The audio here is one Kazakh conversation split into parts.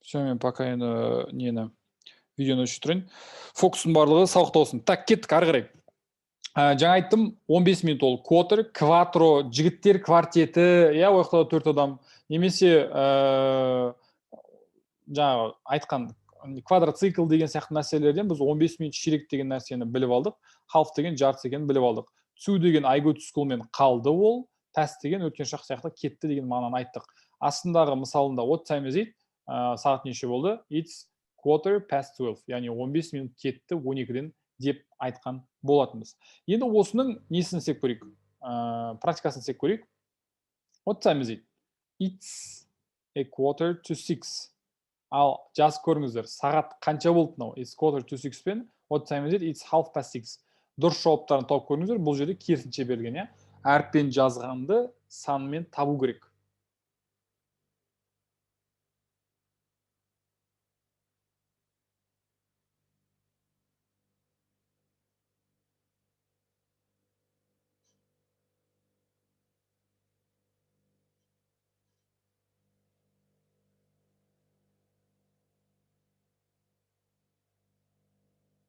Все, мен пока енді нені видеоны өшіріп тұрайын. Фокустың барлығы сауықта болсын. Так, кеттік ары қарай. Жаңа айттым, 15 минут ол квотер, кватро, жігіттер квартеті, иә, ояқта 4 адам. Немесе жаңағы айтқан квадроцикл деген сияқты нәрселерден біз 15 минут ширек деген нәрсені біліп алдық. Half деген жарты екенін біліп алдық. To деген I go to school мен қалды ол. Pass деген өткен шақ сияқты кетті деген мағынаны айттық. Астындағы мысалында what time is it? Сағат неше болды? It's quarter past 12. Яғни 15 минут кетті 12-ден деп айтқан болатынбыз. Енді осының несін істеп көрейік? Практикасын істеп көрейік. What time is it? It's a quarter to 6. Ал жазып көріңіздер, сағат қанша болды мынау? It's quarter to 6 пен what time is it? It's half past 6. Дұрыс жауаптарын тауып көріңіздер. Бұл жерде керісінше берілген, иә. Әріппен жазғанды санымен табу керек.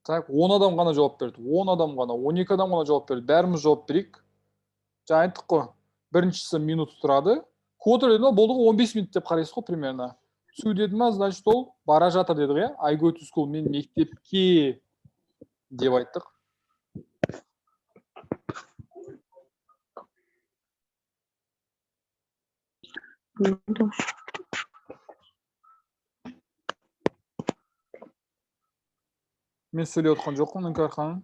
Так, 10 адам ғана жауап берді. 10 адам ғана, 12 адам ғана жауап берді. Бәріміз жауап берейік. Жаңа айттық қой. Біріншісі минут тұрады. Quarter деді ма, болды ғой 15 минут деп қарайсыз ғой примерно. To деді ма, значит ол бара жатыр деді ғой, I go to school, мен мектепке деп айттық. Мен сөйлеп отқан жоқпын, Іңкәр ханым.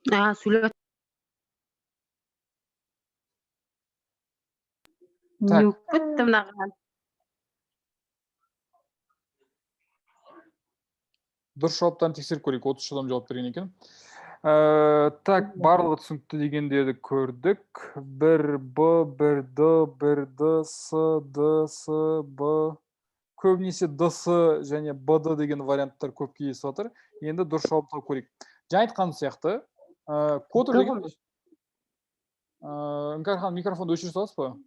Сөйлеп. Так. Не өкпетті мынаған. Дұрыс жауаптарын тексеріп көрейік, 30 адам жауап берген екен. Так, барлығы түсінікті дегендерді көрдік. 1Б, 1Д, 1Д, С, Д, С, Б. Көбінесе ДС және БД деген варианттар көп кездесіп жатыр. Енді дұрыс жауаптар көрейік. Жаңа айтқан сияқты, квотер деген... Іңкәр ханым, микрофонды өшіре саласыз ба?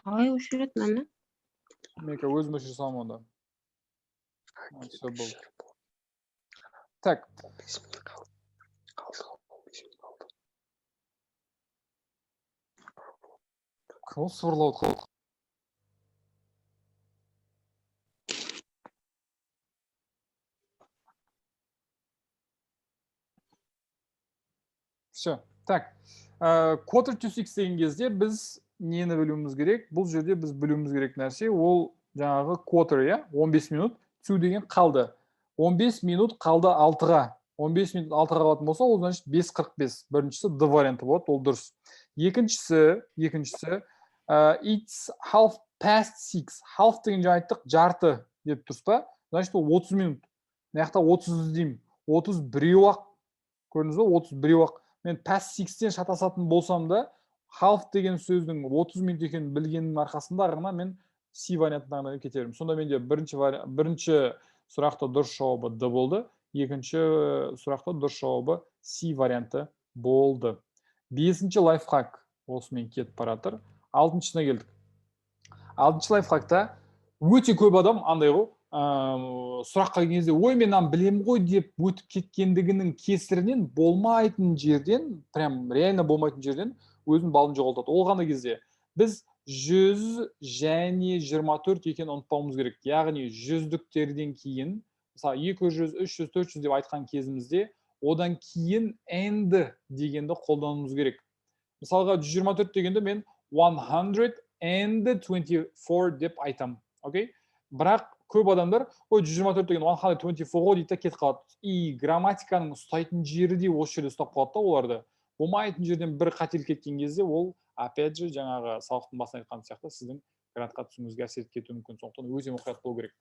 Қалай өшіреді мені? Мен өзім өшіре салам онда. Все болды. Так. Кім сырлау қалды? Все. Так. Quarter to 6 деген кезде біз нені білуіміз керек? Бұл жерде біз білуіміз керек нәрсе, ол жаңағы quarter, иә? 15 минут. To деген қалды. 15 минут қалды 6-ға. 15 минут 6-ға қалатын болса, ол значит 5:45. Біріншісі D варианты болады, ол дұрыс. Екіншісі, it's half past 6. Half деген жаңа айттық, жарты деп тұрсыз ба? Значит, ол 30 минут. Мынаяқта 30 іздеймін. 30 біреу-ақ. Көрдіңіз ба? 30 біреу-ақ. Мен past 6-тен шатасатын болсам да, half деген сөздің 30 минут екенін білгеннің арқасында ғана мен C вариантына кете беремін. Сонда менде бірінші сұрақта дұрыс жауабы D болды, екінші сұрақта дұрыс жауабы C варианты болды. 5-ші лайфхак осымен кетіп баратыр. 6-шысына келдік. 6-шы лайфхакта өте көп адам андай ғой, сұраққа келген кезде ой мен білем ғой деп өтіп кеткендігінің кесірінен болмайтын жерден, прям реально болмайтын жерден өзінің балын жоғалтады. Ол ғана кезде біз 100 және 24 екенін ұмытпауымыз керек. Яғни жүздіктерден кейін, мысалы 200, 300, 400 деп айтқан кезімізде, одан кейін and дегенді қолдануымыз керек. Мысалға 124 дегенде мен 124 деп айтам. Окей? Бірақ көп адамдар, ой 124 деген 124 дейді кетіп қалады. И грамматиканың ұстайтын жері де осы жерде ұстап қалады да оларды. Болмайтын жерден бір қателік кеткен кезде ол, опять же, жаңағы салықтың басына айтқан сияқты сіздің грамматикаға түсуіңізге әсер етіп кетуі мүмкін. Сондықтан өте мұқият болу керек.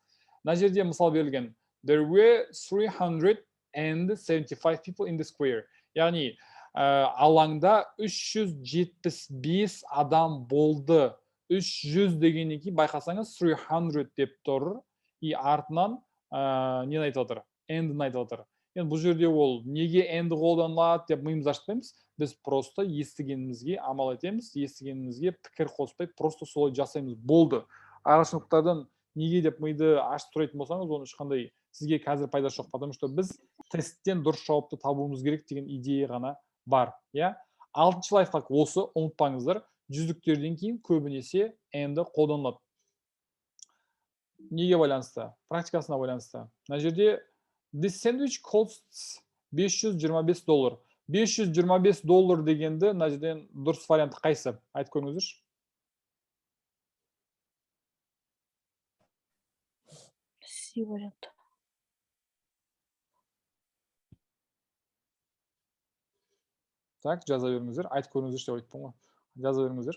Мына жерде мысал берілген. There were 375 people in the square. Яғни алаңда 375 адам болды. 300 дегеннен кейін байқасаңыз 300 деп тұр. И артынан нені айтып отыр? End'ін айтып отыр. Енді бұл жерде ол неге end қолданылады деп миымызды ашпаймыз. біз просто естігенімізге амал етеміз, естігенімізге пікір қоспай просто солай жасаймыз, болды. Ағылшындықтардан неге деп миды ашып сұрайтын болсаңыз, оны ешқандай сізге қазір пайдасы жоқ, потому что біз тесттен дұрыс жауапты табуымыз керек деген идея ғана бар, иә. 6-шы лайфхак осы, ұмытпаңыздар, жүздіктерден кейін көбінесе and қолданылады. Неге байланысты? Практикасына байланысты. Мына жерде this sandwich costs $525. $525 дегенді мына жерден дұрыс варианты қайсы? Айтып көріңіздерші. C варианты. Так, жаза беріңіздер. Айтып көріңіздерші деп айтыппын ғой. Жаза беріңіздер.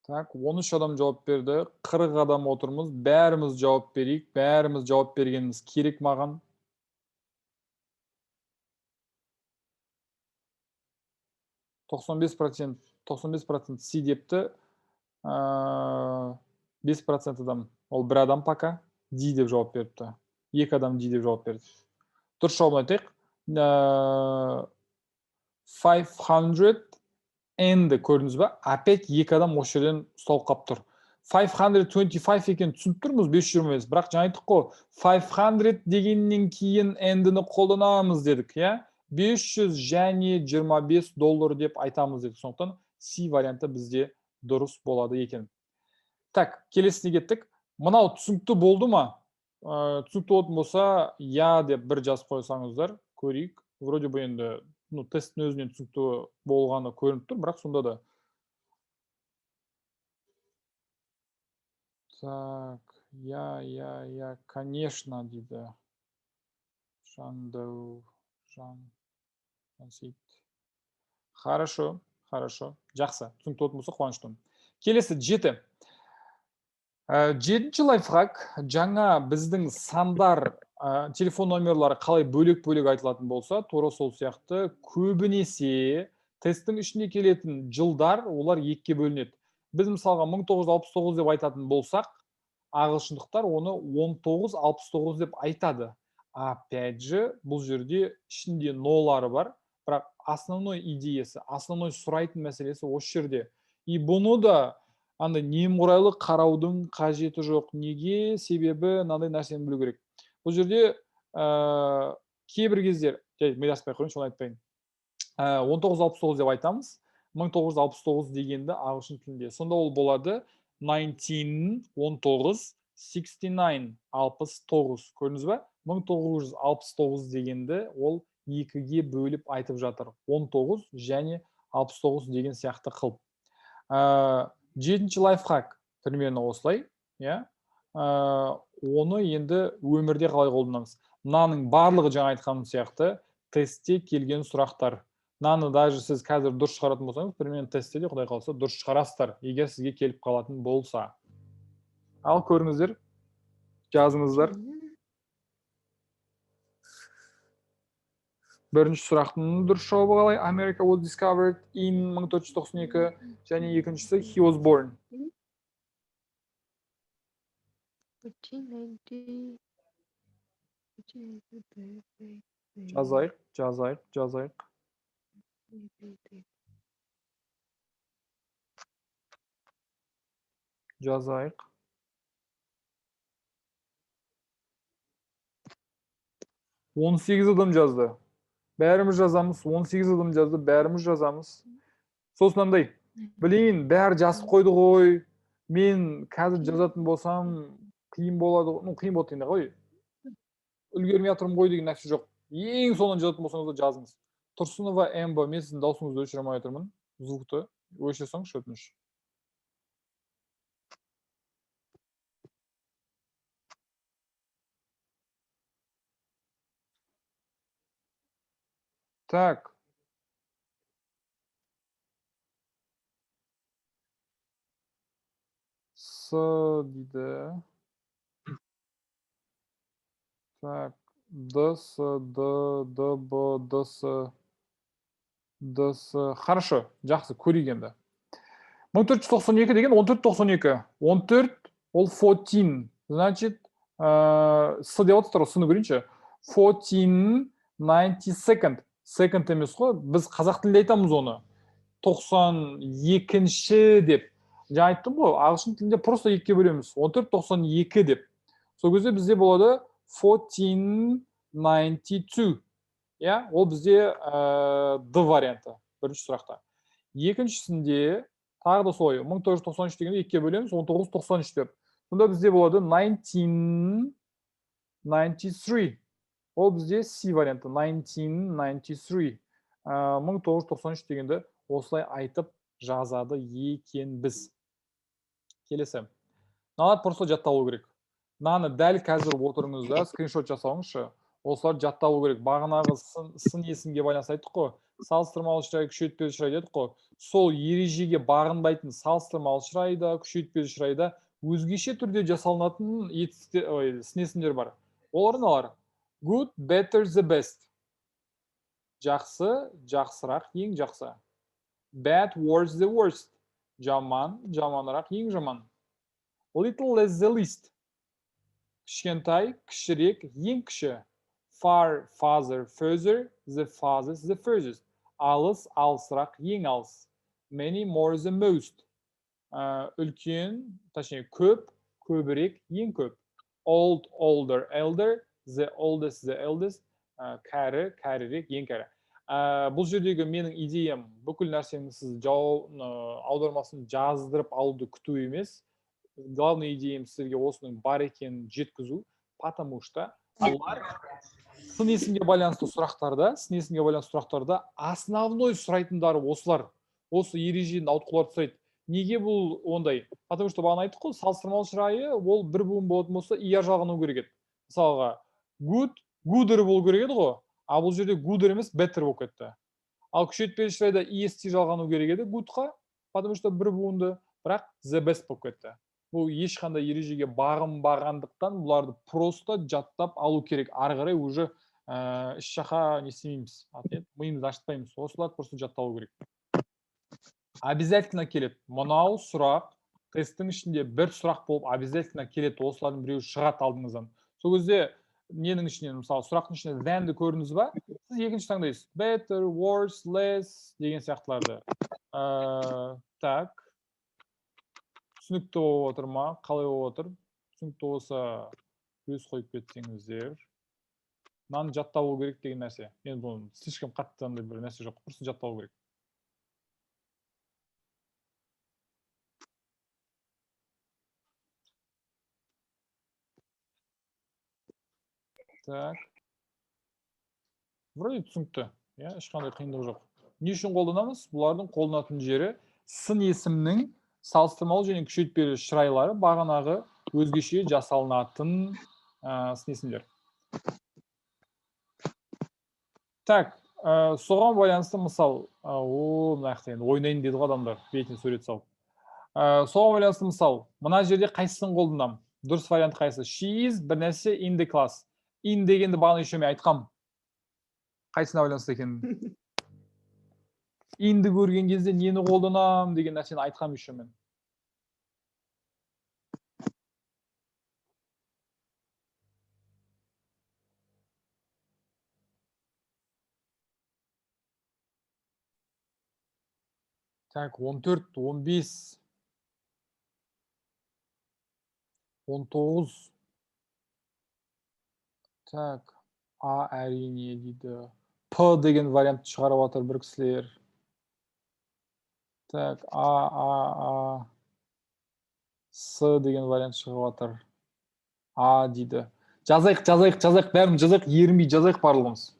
Так, 13 адам жауап берді. 40 адам отырмыз. Бәріміз жауап берейік. Бәріміз жауап бергеніміз керек маған. %95% C депті. 5% адам. Ол бір адам пока D деп жауап беріпті. 2 адам D деп жауап берді. Дұрыс жауабын айтайық. 500 and көрдіңіз ба? Опять 2 адам осы жерден ұсталып қалып тұр. 525 екен түсініп тұрмыз, 525. Бірақ жаңа айттық қой, 500 дегеннен кейін and-ні қолданамыз дедік, иә? $525 деп айтамыз дедік. Сондықтан C варианты бізде дұрыс болады екен. Так, келесіне кеттік. Мынау түсінікті болды ма? Түсінікті болатын болса, я деп бір жазып қойсаңыздар, көрейік. Вроде бы енді тесттің өзінен түсінікті болғаны көрініп тұр, бірақ сонда да. Так, я, конечно, дейді. Жансейт. Хорошо. Жақсы. Түсінікті болатын болса, қуаныштымын. Келесі 7. 7-ші лайфхак, жаңа біздің сандар, телефон номерлары қалай бөлек-бөлек айтылатын болса, тура сол сияқты көбінесе тесттің ішіне келетін жылдар, олар 2-ке бөлінеді. Біз мысалға 1969 деп айтатын болсақ, ағылшындықтар оны 1969 деп айтады. Опять же, бұл жерде ішінде нолары бар, бірақ основной идеясы, основной сұрайтын мәселесі осы жерде. И бұны да андай немқұрайлы қараудың қажеті жоқ. Неге? Себебі мынандай нәрсені білу керек. Бұл жерде кейбір кездер, мен аспай қойын, соны айтпайын. 1969 деп айтамыз. 1969 дегенді ағылшын тілінде. Сонда ол болады 1969, 69. Көрдіңіз ба? 1969 дегенді ол 2-ге бөліп айтып жатыр. 19 және 69 деген сияқты қылып. 7-ші лайфхак примерно осылай, иә. Оны енді өмірде қалай қолданамыз? Мынаның барлығы жаңа айтқаным сияқты тестте келген сұрақтар. Мынаны даже сіз қазір дұрыс шығаратын болсаңыз, примерно тестте де құдай қаласа дұрыс шығарасыздар, егер сізге келіп қалатын болса. Ал көріңіздер, жазыңыздар. Бірінші сұрақтың дұрыс жауабы қалай? America was discovered in 1492, және екіншісі he was born. Жазайық. Жазайық. 18 адам жазды. Бәріміз жазамыз. 18 адам жазды. Бәріміз жазамыз. Сосын андай, білейін, бәрі жазып қойды ғой. Мен қазір жазатын болсам, қиын болады. Қиын болады енді ғой. Үлгермей жатырмын ғой деген нәрсе жоқ. Ең соңынан жазатын болсаңыз да жазыңыз. Тұрсынова Эмба, мен сіздің даусыңызды өшіре алмай отырмын. Звукты өшіре салыңызшы, өтініш. Так. С дейді. Так. Д, С, Д, Д, Б, Д, С. Д, С. Хорошо. Жақсы, көрейік енді. 1492 деген 1492. 14 ол 14. Значит, с деп отырсыздар ғой, сыны көрейінші. 1492. Second емес қой, біз қазақ тілінде айтамыз оны. 92-ші деп. Жаңа айттым ғой, ағылшын тілінде просто екіге бөлеміз. 1492 деп. Сол кезде бізде болады 1492. Я, ол бізде D варианты. Бірінші сұрақта. Екіншісінде тағы да солай. 1993 дегенде екіге бөлеміз, 1993 деп. Сонда бізде болады 1993. Ол бізде C варианты. 1993. 1993 дегенде осылай айтып жазады екенбіз. Келесі. Мыналар просто жатталу керек. Мынаны дәл қазір отырыңызда скриншот жасауыңызшы. Осылар жатталу керек. Бағанағы сын есімге байланысты айттық қой. Салыстырмалы шырай, күшейтпелі шырай дедік қой. Сол ережеге бағынбайтын салыстырмалы шырайда, күшейтпелі шырайда өзгеше түрде жасалынатын сын есімдер бар. Олар налар? Good, better, the best. Жақсы, жақсырақ, ең жақсы. Bad, worse, the worst. Жаман, жаманырақ, ең жаман. Little, less, the least. Кішкентай, кішірек, ең кіші. Far, farther, further, the farthest, the furthest. Алыс, алысырақ, ең алыс. Many, more, the most. Үлкен, точнее, көп, көбірек, ең көп. Old, older, elder, the oldest, the eldest. Кәрі, кәрірек, ең кәрі. Бұл жердегі менің идеям бүкіл нәрсені сіз аудармасын жаздырып алуды күту емес. Главный идеям сіздерге осының бар екенін жеткізу, потому что олар сын есімге байланысты сұрақтарда основной сұрайтындары осылар. Осы ережені ауытқулар сұрайды. Неге бұл ондай? Потому что бағана айттық қой, салыстырмалы шырайы ол бір буын болатын болса, ER жалғану керек еді. Мысалға, good, gooder болу керек еді ғой. А бұл жерде gooder емес, better болып кетті. Ал күшейтпелі шырайда EST жалғану керек еді goodқа, потому что бір буынды, бірақ the best болып кетті. Бұл ешқандай ережеге бағынбағандықтан бұларды просто жаттап алу керек. Ары қарай уже іс жаққа не істемейміз. Миымызды ашытпаймыз. Осыларды просто жатталу керек. Обязательно келеді. Мынау сұрақ тесттің ішінде бір сұрақ болып обязательно келеді. Осылардың біреуі шығады алдыңыздан. Сол кезде ненің ішінен, мысалы, сұрақтың ішінде than-ді көрдіңіз ба? Сіз екінші таңдайсыз. Better, worse, less деген сияқтыларды. Так. Түсінікті болып отыр ма? Қалай болып отыр? Түсінікті болса, плюс қойып кетсеңіздер. Мынаны жатталу керек деген нәрсе. Мен бұны слишком қатты андай бір нәрсе жоқ. Просто жатталу керек. Так. Вроде түсінікті. Ешқандай қиындық жоқ. Не үшін қолданамыз? Бұлардың қолданатын жері сын есімнің салыстырмалы және күшейтпелі шырайлары бағанағы өзгеше жасалынатын сын есімдер. Так, соған байланысты мысал, мынаяқта енді ойнайын деді ғой адамдар, бетіне сурет салып. Соған байланысты мысал, мына жерде қайсысын қолданамын? Дұрыс вариант қайсы? She is бір нәрсе in the class. In дегенді бағана еще мен айтқам. Қайсына байланысты екенін. Инді көрген кезде нені қолданам деген нәрсені айтқам еще мен. Так, 14, 15, 19. Так, А әрине дейді. П деген вариант шығарып отыр бір кісілер. Так, А. С деген вариант шығып отыр. А дейді. Жазайық, бәрін жазайық, ерінбей жазайық барлығымыз.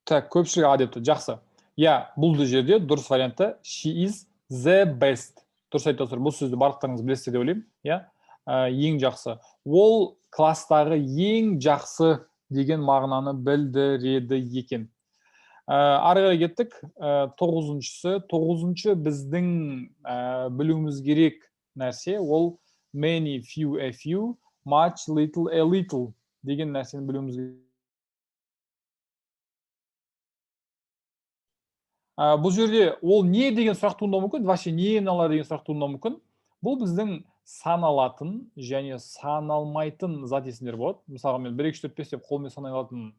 Так, көпшілік А депті, жақсы. Бұл жерде дұрыс вариантта she is the best. Дұрыс айтып отыр. Бұл сөзді барлықтарыңыз білесіздер деп ойлаймын. Ең жақсы. Ол класстағы ең жақсы деген мағынаны білдіреді екен. Ары қарай кеттік. 9-шы біздің білуіміз керек нәрсе ол many, few, a few, much, little, a little деген нәрсені білуіміз керек. бұл жерде ол не деген сұрақ туындауы мүмкін, вообще не алады деген сұрақ туындауы мүмкін. Бұл біздің саналатын және саналмайтын зат есімдер болады. Мысалға мен 1 2 3 4 5 деп қолмен санай алатын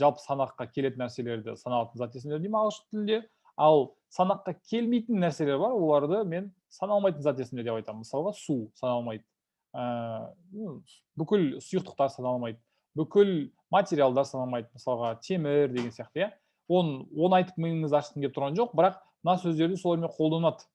жалпы санаққа келетін нәрселерді саналатын зат есімдер деймін ағылшын тілінде. Ал санаққа келмейтін нәрселер бар, оларды мен саналмайтын зат есімдер деп айтамын. Мысалға су саналмайды. Бүкіл сұйықтықтар саналмайды. Бүкіл материалдар саналмайды. Мысалға темір деген сияқты, иә. Оны айтып миыңыз ашқым келіп тұрған жоқ, бірақ мына сөздерді солармен қолданады.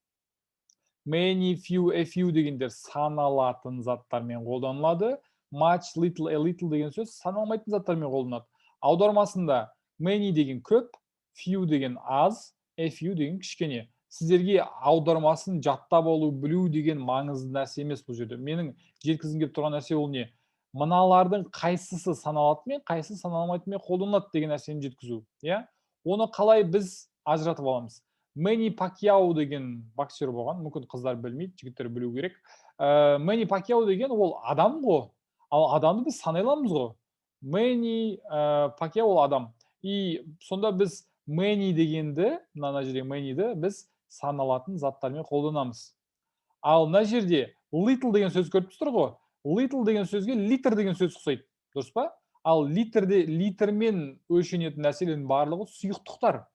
Many, few, a few дегендер саналатын заттармен қолданылады. Much, little, a little деген сөз саналмайтын заттармен қолданылады. Аудармасында many деген көп, few деген аз, a few деген кішкене. Сіздерге аудармасын жаттап алу, білу деген маңызды нәрсе емес бұл жерде. Менің жеткізгім келіп тұрған нәрсе ол не? Мыналардың қайсысы саналатынмен, қайсысы саналмайтынмен қолданылады деген нәрсені жеткізу, иә? Оны қалай біз ажыратып аламыз? Мэнни Пакьяо деген боксер болған, мүмкін қыздар білмейді, жігіттер білу керек. Мэнни Пакьяо деген ол адам ғой, ал адамды біз санай аламыз ғой. Мэнни Пакьяо ол адам. И сонда біз many дегенді, мына жерде manyді біз саналатын заттармен қолданамыз. Ал мына жерде little деген сөз көріп тұрсыздар ғой. Little деген сөзге литр деген сөз ұқсайды, дұрыс па? Ал литрмен өлшенетін нәрселердің барлығы сұйықтықтар.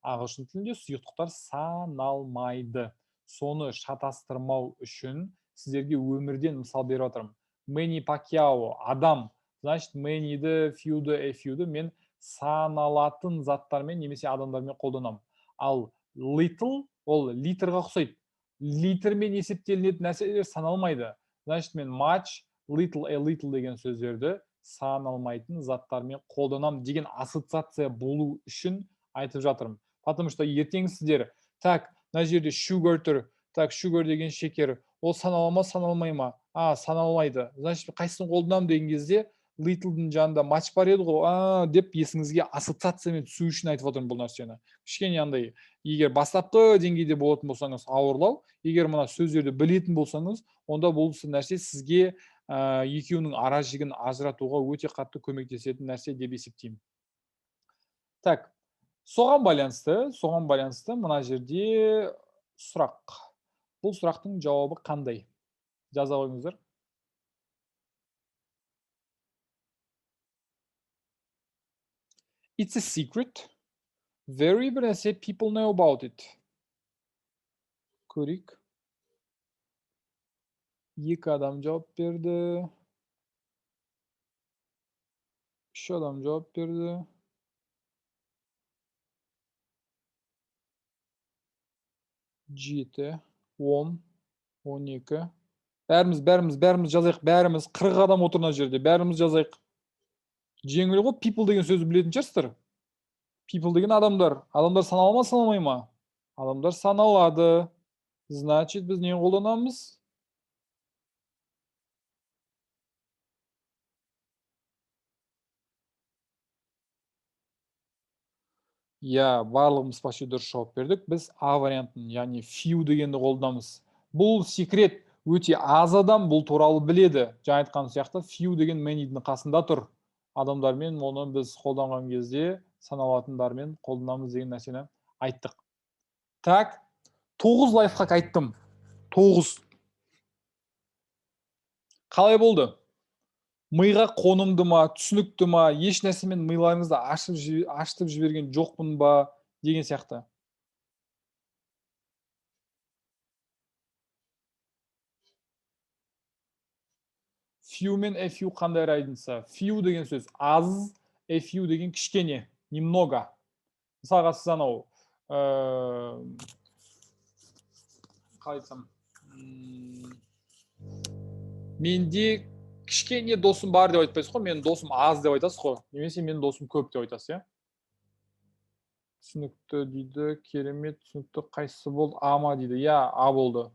Ағылшын тілінде сұйықтықтар саналмайды. Соны шатастырмау үшін сіздерге өмірден мысал беріп жатырмын. Мэнни Пакьяо адам, значит manyді, fewді, a fewді мен саналатын заттармен немесе адамдармен қолданамын. Ал little ол литрға ұқсайды. Литрмен есептелінетін нәрселер саналмайды. Значит мен much, little, a little деген сөздерді саналмайтын заттармен қолданамын деген ассоциация болу үшін айтып жатырмын. Потому что ертең сіздер, так, мына жерде sugar тұр, так, sugar деген шекер, ол санала ма, саналмай ма? Саналмайды. Значит, қайсысын қолданамын деген кезде Little'дың жанында матч бар еді ғой, деп есіңізге ассоциациямен түсу үшін айтып отырмын бұл нәрсені. Кішкене андай, егер бастапқы деңгейде болатын болсаңыз ауырлау, егер мына сөздерді білетін болсаңыз, онда бұл нәрсе сізге екеуінің ара жігін ажыратуға өте қатты көмектесетін нәрсе деп есептеймін. Так, соған байланысты мына жерде сұрақ. Бұл сұрақтың жауабы қандай? Жаза қойыңыздар. It's a secret. Very бір нәрсе, people know about it. Көрейік. 2 адам жауап берді. 3 адам жауап берді. 7, 10, 12. Бәріміз жазайық. Бәріміз 40 адам отыр мына жерде. Бәріміз жазайық. Жеңіл ғой, people деген сөзді білетін шығарсыздар. People деген адамдар. Адамдар санала ма, саналмай ма? Адамдар саналады. Значит, біз нені қолданамыз? Я, барлығымыз почти дұрыс жауап бердік. Біз А вариантын, яғни few дегенді қолданамыз. Бұл секрет, өте аз адам бұл туралы біледі. Жаңа айтқан сияқты, few деген many'дің қасында тұр. Адамдармен оны біз қолданған кезде саналатындармен қолданамыз деген нәрсені айттық. Так, 9 лайфхак айттым. 9. Қалай болды? Миға қонымды ма, түсінікті ма, еш нәрсемен миларыңызды ашытып жіберген жоқпын ба деген сияқты. Few мен a few қандай айдынса? Few деген сөз аз, a few деген кішкене, немного. Мысалға сіз анау, қалай айтсам, менде кішкене досым бар деп айтпайсыз ғой, менің досым аз деп айтасыз ғой, немесе менің досым көп деп айтасыз, иә? Түсінікті дейді, керемет, түсінікті қайсысы болды? А ма дейді, иә, А болды.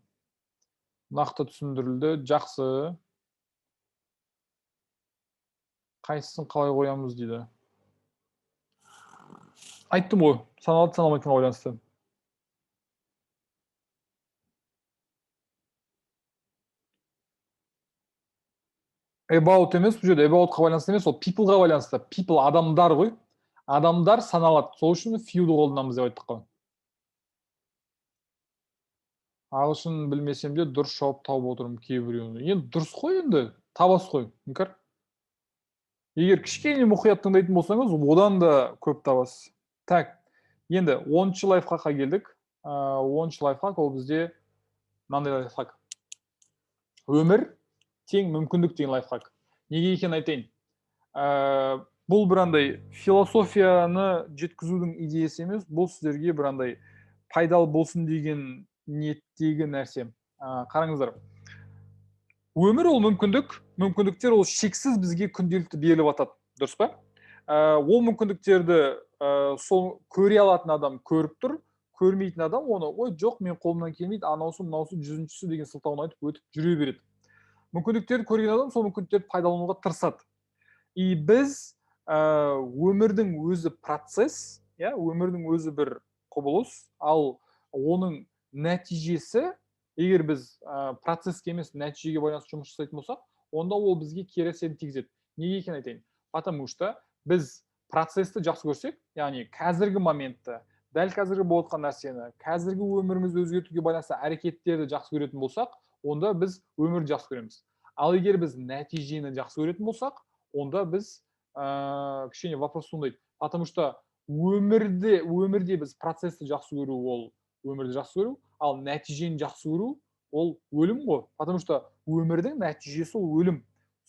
Нақты түсіндірілді, жақсы. Қайсысын қалай қоямыз дейді. Айттым ғой, саналады, саналмайтынға байланысты. About емес, бұл жерде aboutқа байланысты емес, ол peopleға байланысты. People адамдар ғой. Адамдар саналады. Сол үшін few'ді қолданамыз деп айттық қой. ағылшын білмесем де дұрыс жауап тауып отырмын кейбіреуін. Енді дұрыс қой, енді табасыз қой, іңкәр. Егер кішкене мұқият тыңдайтын болсаңыз, одан да көп табасыз. Так, енді 10-шы лайфхакқа келдік. 10-шы лайфхак ол бізде мынандай лайфхак. Өмір тең мүмкіндік деген лайфхак. Неге екенін айтайын. Бұл бір андай философияны жеткізудің идеясы емес, бұл сіздерге бір андай пайдалы болсын деген ниеттегі нәрсе. Қараңыздар. Өмір ол мүмкіндік, мүмкіндіктер ол шексіз бізге күнделікті беріліп жатады, дұрыс па? Ол мүмкіндіктерді сол көре алатын адам көріп тұр, көрмейтін адам оны, ой, жоқ, мен қолымнан келмейді, анаусы, мынаусы, жүзіншісі деген сылтауын айтып өтіп жүре береді. Мүмкіндіктерді көрген адам сол мүмкіндіктерді пайдалануға тырысады. И біз өмірдің өзі процесс, өмірдің өзі бір құбылыс, ал оның нәтижесі, егер біз процесске емес нәтижеге байланысты жұмыс жасайтын болсақ, онда ол бізге кері әсерін тигізеді. Неге екенін айтайын? Потому что біз процессті жақсы көрсек, яғни қазіргі моментті, дәл қазіргі болып жатқан нәрсені, қазіргі өмірімізді өзгертуге байланысты әрекеттерді жақсы көретін болсақ, онда біз өмірді жақсы көреміз. Ал егер біз нәтижені жақсы көретін болсақ, онда біз кішкене вопрос туындайды. Потому что өмірде біз процессті жақсы көру, ол өмірді жақсы көру, ал нәтижені жақсы көру, ол өлім ғой. Потому что өмірдің нәтижесі ол өлім.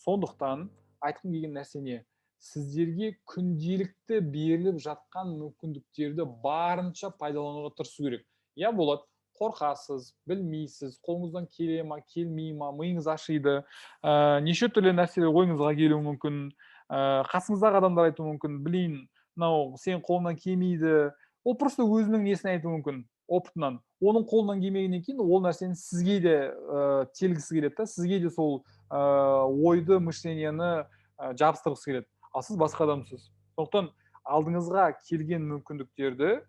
Сондықтан айтқым келген нәрсе не? Сіздерге күнделікті беріліп жатқан мүмкіндіктерді барынша пайдалануға тырысу керек. Я болады, қорқасыз, білмейсіз, қолыңыздан келе ма, келмей ма, миыңыз ашиды, неше түрлі нәрселер ойыңызға келуі мүмкін, қасыңыздағы адамдар айтуы мүмкін, білейін, мынау сен қолыңнан келмейді. Ол просто өзінің несін айтуы мүмкін, опытынан. Оның қолынан келмегеннен кейін ол нәрсені сізге де телгісі келеді, сізге де сол ойды, мышленияны жабыстырғысы келеді. Ал сіз басқа адамсыз. Сондықтан алдыңызға келген мүмкіндіктерді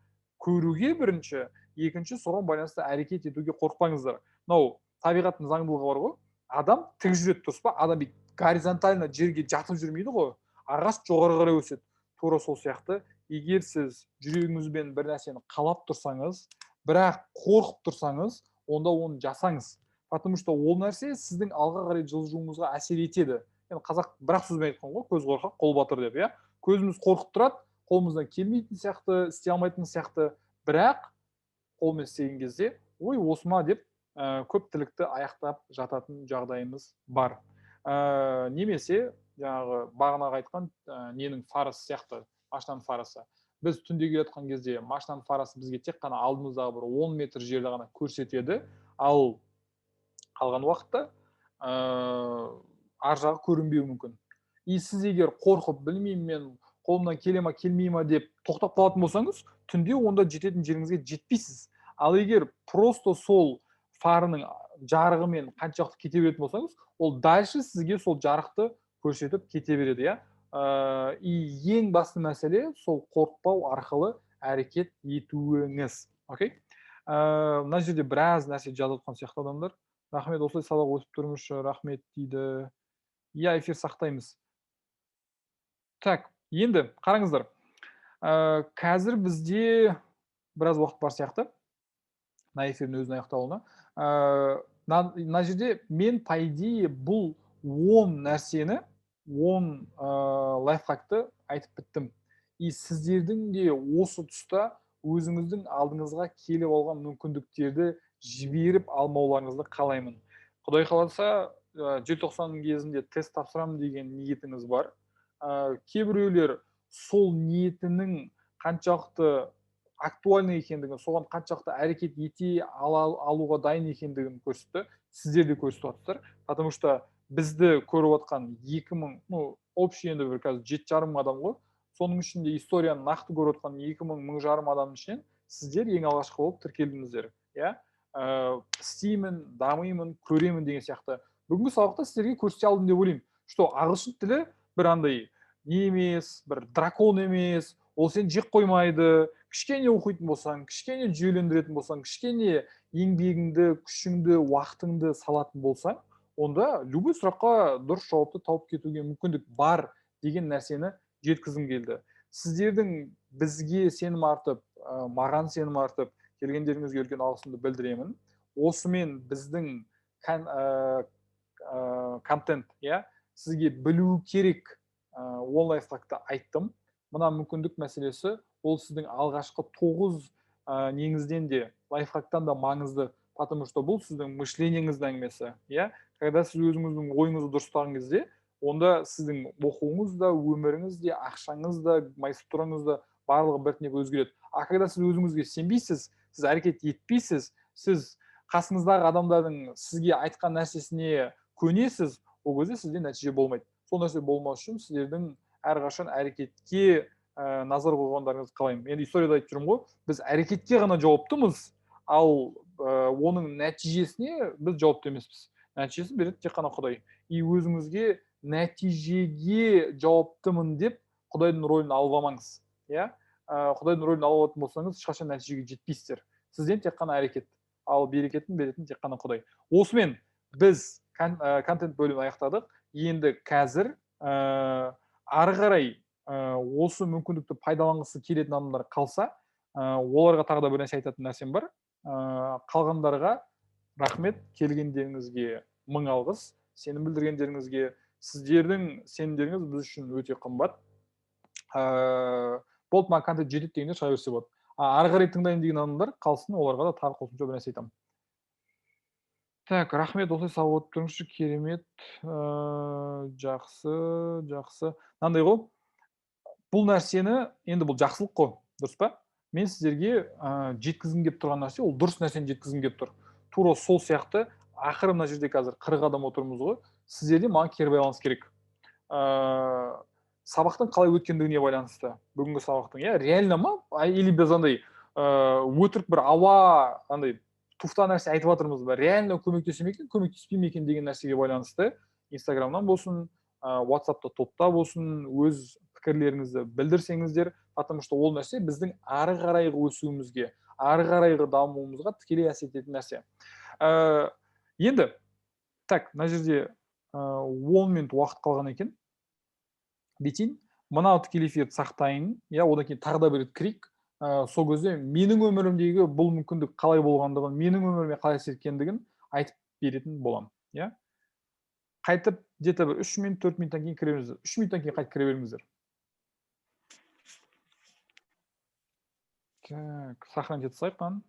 көруге бірінші, екінші соған байланысты әрекет етуге қорықпаңыздар. Мынау табиғаттың заңдылығы бар ғой. Адам тік жүреді, дұрыс па? Адам горизонтально жерге жатып жүрмейді ғой. Ағаш жоғары қарай өседі. Тура сол сияқты, егер сіз жүрегіңізбен бір нәрсені қалап тұрсаңыз, бірақ қорқып тұрсаңыз, онда оны жасаңыз. Потому что ол нәрсе сіздің алға қарай жылжуыңызға әсер етеді. Енді қазақ бір-ақ сөзбен айтқан ғой, көз қорқақ, қол батыр деп, иә. Көзіміз қорқып тұрады, қолымыздан келмейтін сияқты, істей алмайтын сияқты, бірақ қолмен істеген кезде, ой, осы ма деп көп тірлікті аяқтап жататын жағдайымыз бар. Немесе жаңағы бағанағы айтқан ненің фарасы сияқты, машинаның фарасы. Біз түнде келе жатқан кезде машинаның фарасы бізге тек қана алдымыздағы бір 10 метр жерді ғана көрсетеді, ал қалған уақытта ар жағы көрінбеуі мүмкін. И сіз егер қорқып, білмеймін, мен қолымнан келе ма, келмей ма деп тоқтап қалатын болсаңыз, түнде онда жететін жеріңізге жетпейсіз. Ал егер просто сол фарының жарығымен қаншалықты кете беретін болсаңыз, ол дальше сізге сол жарықты көрсетіп кете береді, иә. И ең басты мәселе сол қорықпау арқылы әрекет етуіңіз. Окей? Мына жерде біраз нәрсе жазып отқан сияқты адамдар. Рахмет, осылай сабақ өтіп тұрмышы, рахмет дейді. Иә, эфир сақтаймыз. Так, енді қараңыздар. Қазір бізде біраз уақыт бар сияқты. Мына эфирдің өзінің аяқталуына. Мына жерде мен, по идее, бұл 10 нәрсені, 10 лайфхакты айтып біттім. И сіздердің де осы тұста өзіңіздің алдыңызға келіп алған мүмкіндіктерді жіберіп алмауларыңызды қалаймын. Құдай қаласа, желтоқсанның кезінде тест тапсырамын деген ниетіңіз бар. Кейбіреулер сол ниетінің қаншалықты актуальны екендігін, соған қаншалықты әрекет ете алуға дайын екендігін көрсетті. Сіздер де көрсетіп жатсыздар. Потому что бізді көріп отқан 2000, общий енді бір қазір 7,5 адам ғой. Соның ішінде историяны нақты көріп отқан 2000 жарым адамның ішінен сіздер ең алғашқы болып тіркелдіңіздер. Иә? Істеймін, дамимын, көремін деген сияқты. Бүгінгі сабақта сіздерге көрсете алдым деп ойлаймын. Что ағылшын тілі бір андай не емес, бір дракон емес, ол сені жек қоймайды. Кішкене оқитын болсаң, кішкене жүйелендіретін болсаң, кішкене еңбегіңді, күшіңді, уақытыңды салатын болсаң, онда любой сұраққа дұрыс жауапты тауып кетуге мүмкіндік бар деген нәрсені жеткізгім келді. Сіздердің бізге сенім артып, маған сенім артып, келгендеріңізге үлкен алғысымды білдіремін. осымен біздің контент, иә, сізге білу керек ол лайфхакты айттым. Мына мүмкіндік мәселесі ол сіздің алғашқы 9 неңізден де лайфхактан да маңызды, потому что бұл сіздің мышлениеңіздің әңгімесі, иә. Когда сіз өзіңіздің ойыңызды дұрыстаған кезде, онда сіздің оқуыңыз да, өміріңіз де, ақшаңыз да, майыстырыңыз да барлығы біртіндеп өзгереді. А когда сіз өзіңізге сенбейсіз, сіз әрекет етпейсіз, сіз қасыңыздағы адамдардың сізге айтқан нәрсесіне көнесіз, ол кезде сізде нәтиже болмайды. Сол нәрсе болмас үшін сіздердің әрқашан әрекетке назар қойғандарыңызды қалаймын. Енді историяда айтып жүрмін ғой, біз әрекетке ғана жауаптымыз, ал оның нәтижесіне біз жауапты емеспіз. Нәтижесін береді тек қана Құдай. И өзіңізге нәтижеге жауаптымын деп Құдайдың рөлін алып алмаңыз. Иә? Құдайдың рөлін алып алатын болсаңыз, ешқашан нәтижеге жетпейсіздер. Сізден тек қана әрекет, ал берекетін беретін тек қана Құдай. Осымен біз контент бөлімін аяқтадық. Енді қазір ары қарай осы мүмкіндікті пайдаланғысы келетін адамдар қалса, оларға тағы да бір нәрсе айтатын нәрсем бар. Қалғандарға рахмет, келгендеріңізге мың алғыс, сенім білдіргендеріңізге. Сіздердің сенімдеріңіз біз үшін өте қымбат. Болды, маған контент жетеді дегендер шыға берсе болады. Ары қарай тыңдайын деген адамдар қалсын, оларға да тағы қосымша бір нәрсе айтамын. Так, рахмет, осылай сау болып тұрыңызшы, керемет. Жақсы. Мынандай ғой, бұл нәрсені, енді бұл жақсылық қой, дұрыс па? Мен сіздерге жеткізгім келіп тұрған нәрсе, ол дұрыс нәрсені жеткізгім келіп тұр. Тура сол сияқты, ақыры мына жерде қазір 40 адам отырмыз ғой, сіздерде маған кері байланыс керек. Сабақтың қалай өткендігіне байланысты, бүгінгі сабақтың, иә, реально ма? Или біз андай өтірік бір ауа, андай туфта нәрсе айтып жатырмыз ба? Реально көмектесе ме екен, көмектеспей ме екен деген нәрсеге байланысты. Инстаграмнан болсын, WhatsAppта топта болсын, өз пікірлеріңізді білдірсеңіздер, потому что ол нәрсе біздің ары қарайғы өсуімізге, ары қарайғы дамуымызға тікелей әсер ететін нәрсе. Енді, так, мына жерде 10 минут уақыт қалған екен. Бетин, мынау тікелей эфирді сақтайын, иә, одан кейін тағы да бір крик. Сол кезде менің өмірімдегі бұл мүмкіндік қалай болғандығын, менің өміріме қалай әсер еткендігін айтып беретін боламын, иә. Қайтып, где-то 3 минут, 4 минуттан кейін кіре беріңіздер. 3 минуттан кейін қайтып кіре беріңіздер. Так, сохранить етіп сайқан.